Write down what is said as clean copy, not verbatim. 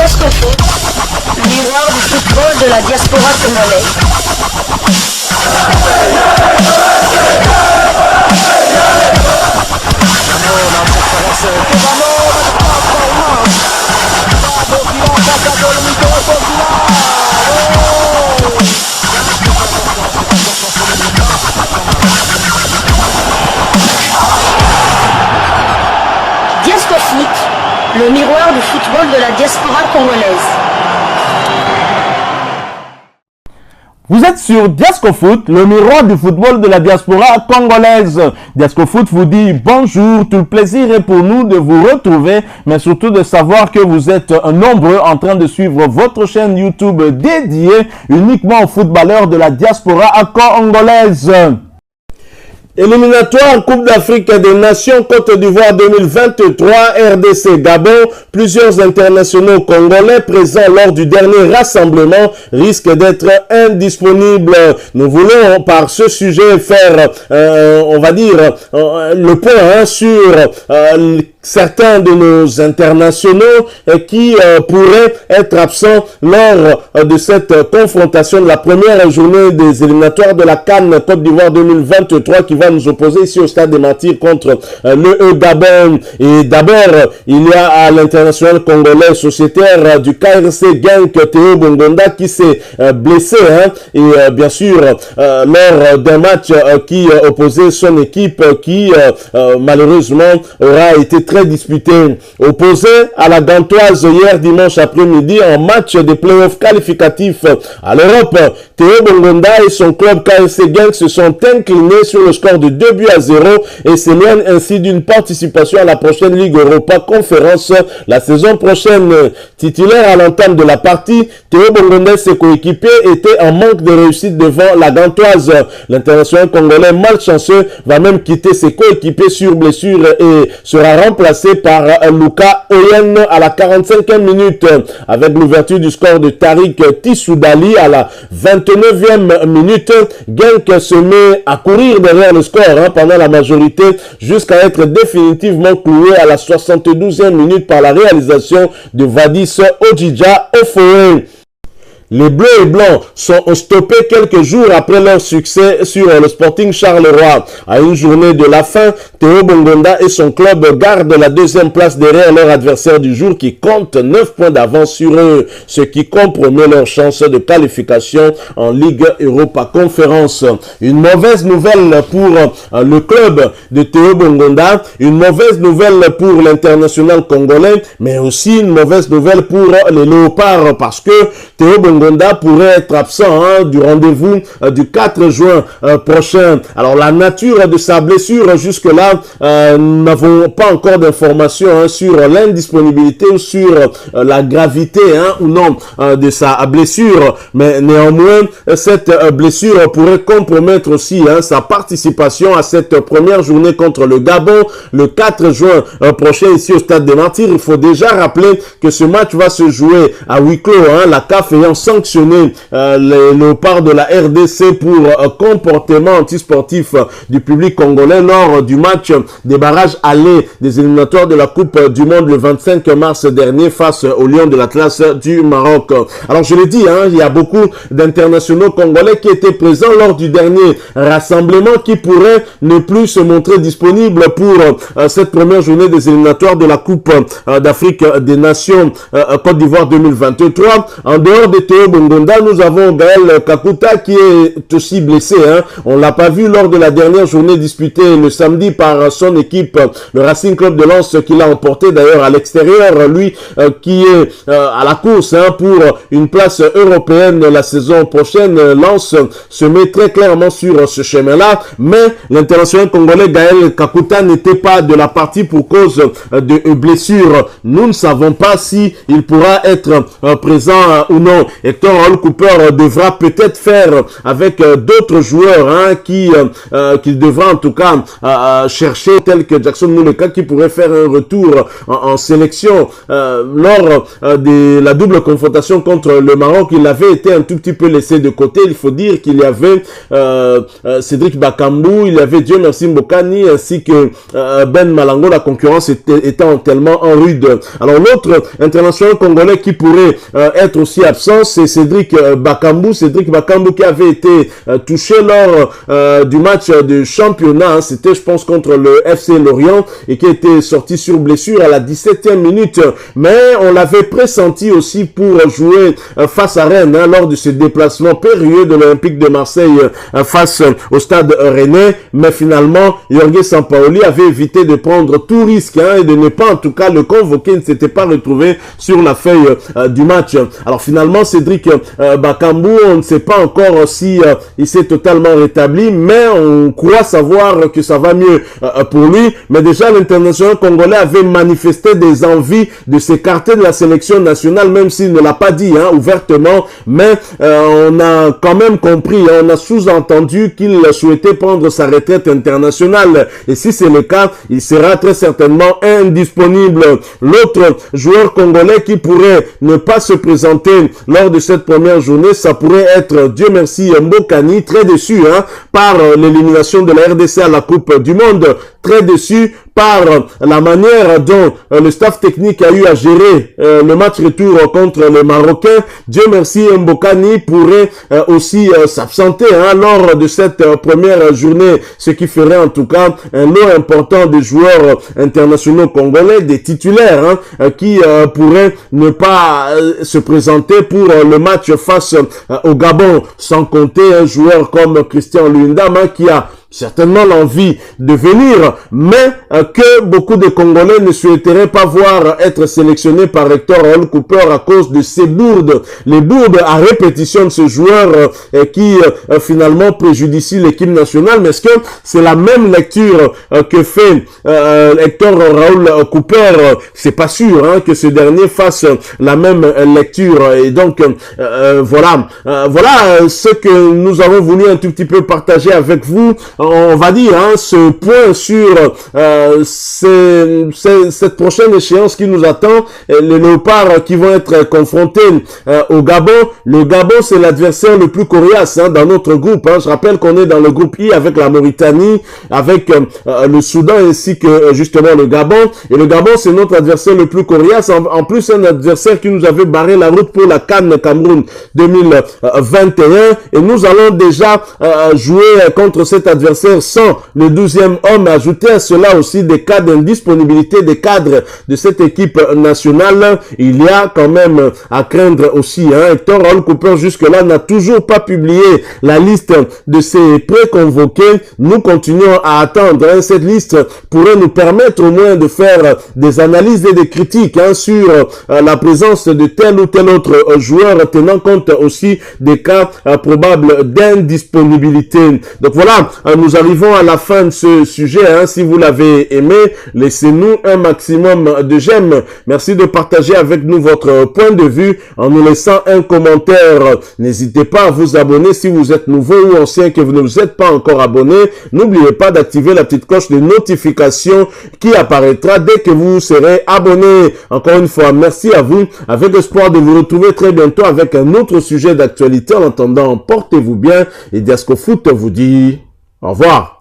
Foot, le miroir du football de la diaspora congolaise. Foot, le miroir du football de la diaspora congolaise. Vous êtes sur Diasco Foot, le miroir du football de la diaspora congolaise. Diasco Foot vous dit bonjour, tout le plaisir est pour nous de vous retrouver, mais surtout de savoir que vous êtes nombreux en train de suivre votre chaîne YouTube dédiée uniquement aux footballeurs de la diaspora congolaise. Éliminatoire Coupe d'Afrique des Nations Côte d'Ivoire 2023, RDC Gabon. Plusieurs internationaux congolais présents lors du dernier rassemblement risquent d'être indisponibles. Nous voulons par ce sujet faire, on va dire, le point sur certains de nos internationaux qui pourraient être absents lors de cette confrontation de la première journée des éliminatoires de la CAN Côte d'Ivoire 2023 qui va nous opposer ici au Stade des Martyrs contre le Gabon. Et d'abord, il y a à l'international congolais sociétaire du KRC Genk, Théo Bongonda, qui s'est blessé et bien sûr lors d'un match qui opposait son équipe qui malheureusement aura été très disputé. Opposé à la Gantoise hier dimanche après-midi en match de playoffs qualificatifs à l'Europe, Théo Bongonda et son club KRC Genk se sont inclinés sur le score de 2-0 et s'éloignent ainsi d'une participation à la prochaine Ligue Europa Conférence la saison prochaine. Titulaire à l'entame de la partie, Théo Bongonda et ses coéquipiers étaient en manque de réussite devant la Gantoise. L'international congolais malchanceux va même quitter ses coéquipiers sur blessure et sera remplacé par Luka Oyen à la 45e minute. Avec l'ouverture du score de Tariq Tissoudali à la 29e minute, Genk se met à courir derrière le score pendant la majorité jusqu'à être définitivement cloué à la 72e minute par la réalisation de Vadis Ojija Ofoe. Les Bleus et Blancs sont stoppés quelques jours après leur succès sur le Sporting Charleroi. À une journée de la fin, Théo Bongonda et son club gardent la deuxième place derrière leur adversaire du jour qui compte 9 points d'avance sur eux, ce qui compromet leur chance de qualification en Ligue Europa Conférence. Une mauvaise nouvelle pour le club de Théo Bongonda, une mauvaise nouvelle pour l'international congolais, mais aussi une mauvaise nouvelle pour les Léopards parce que Théo Bongonda pourrait être absent du rendez-vous du 4 juin prochain. Alors la nature de sa blessure jusque-là, nous n'avons pas encore d'informations sur l'indisponibilité ou sur la gravité ou non de sa blessure, mais néanmoins cette blessure pourrait compromettre aussi sa participation à cette première journée contre le Gabon le 4 juin prochain ici au Stade des Martyrs. Il faut déjà rappeler que ce match va se jouer à huis clos, la CAF ayant sanctionné les Léopards de la RDC pour comportement antisportif du public congolais lors du match des barrages allés des éliminatoires de la Coupe du Monde le 25 mars dernier face aux Lions de l'Atlas du Maroc. Alors je l'ai dit, il y a beaucoup d'internationaux congolais qui étaient présents lors du dernier rassemblement qui pourraient ne plus se montrer disponibles pour cette première journée des éliminatoires de la Coupe d'Afrique des Nations Côte d'Ivoire 2023. En dehors de Théo Bongonda, nous avons Gaël Kakuta qui est aussi blessé. On l'a pas vu lors de la dernière journée disputée le samedi par son équipe, le Racing Club de Lens, qui l'a emporté d'ailleurs à l'extérieur. Lui qui est à la course pour une place européenne la saison prochaine. Lens se met très clairement sur ce chemin-là, mais l'international congolais Gaël Kakuta n'était pas de la partie pour cause de blessure. Nous ne savons pas si il pourra être présent ou non. Hector Raoul Cooper devra peut-être faire avec d'autres joueurs qu'il devra en tout cas chercher, tels que Jackson Muleka, qui pourrait faire un retour en sélection lors de la double confrontation contre le Maroc. Il avait été un tout petit peu laissé de côté. Il faut dire qu'il y avait Cédric Bakambu, il y avait Dieu merci Mbokani, ainsi que Ben Malango. La concurrence étant tellement en rude. Alors l'autre international congolais qui pourrait être aussi absent, c'est Cédric Bakambu. Cédric Bakambu qui avait été touché lors du match de championnat, c'était je pense contre le FC Lorient, et qui était sorti sur blessure à la 17e minute, mais on l'avait pressenti aussi pour jouer face à Rennes lors de ce déplacement périlleux de l'Olympique de Marseille face au stade rennais, mais finalement Jorge Sampaoli avait évité de prendre tout risque et de ne pas en tout cas le convoquer. Il ne s'était pas retrouvé sur la feuille du match. Alors finalement Cédric Bakambu, on ne sait pas encore si il s'est totalement rétabli, mais on croit savoir que ça va mieux pour lui. Mais déjà l'international congolais avait manifesté des envies de s'écarter de la sélection nationale, même s'il ne l'a pas dit ouvertement, mais on a quand même compris, on a sous-entendu qu'il souhaitait prendre sa retraite internationale, et si c'est le cas, il sera très certainement indisponible. L'autre joueur congolais qui pourrait ne pas se présenter lors de cette première journée, ça pourrait être Dieu merci Mbokani, très déçu par l'élimination de la RDC à la Coupe du Monde, très déçu par la manière dont le staff technique a eu à gérer le match retour contre les Marocains. Dieu merci Mbokani pourrait aussi s'absenter lors de cette première journée, ce qui ferait en tout cas un lot important de joueurs internationaux congolais, des titulaires qui pourraient ne pas se présenter pour le match face au Gabon, sans compter un joueur comme Christian Luyendama qui a certainement l'envie de venir, mais que beaucoup de Congolais ne souhaiteraient pas voir être sélectionnés par Hector Raoul Cooper à cause de ces bourdes, les bourdes à répétition de ce joueur qui finalement préjudicie l'équipe nationale. Mais est-ce que c'est la même lecture que fait Hector Raoul Cooper? C'est pas sûr que ce dernier fasse la même lecture, et donc voilà ce que nous avons voulu un tout petit peu partager avec vous. On va dire ce point sur cette prochaine échéance qui nous attend, les Léopards qui vont être confrontés au Gabon. Le Gabon, c'est l'adversaire le plus coriace dans notre groupe. Je rappelle qu'on est dans le groupe I avec la Mauritanie, avec le Soudan ainsi que justement le Gabon. Et le Gabon, c'est notre adversaire le plus coriace. En plus, un adversaire qui nous avait barré la route pour la CAN Cameroun 2021. Et nous allons déjà jouer contre cet adversaire sans le 12e homme. Ajouter à cela aussi des cas d'indisponibilité des cadres de cette équipe nationale. Il y a quand même à craindre aussi. Hector Raoul Cooper jusque-là n'a toujours pas publié la liste de ses pré-convoqués. Nous continuons à attendre. Cette liste pourrait nous permettre au moins de faire des analyses et des critiques sur la présence de tel ou tel autre joueur, tenant compte aussi des cas probables d'indisponibilité. Donc voilà, nous arrivons à la fin de ce sujet. Si vous l'avez aimé, laissez-nous un maximum de j'aime. Merci de partager avec nous votre point de vue en nous laissant un commentaire. N'hésitez pas à vous abonner si vous êtes nouveau ou ancien que vous ne vous êtes pas encore abonné. N'oubliez pas d'activer la petite cloche de notification qui apparaîtra dès que vous serez abonné. Encore une fois, merci à vous, avec l'espoir de vous retrouver très bientôt avec un autre sujet d'actualité. En attendant, portez-vous bien et Diasco Foot vous dit au revoir.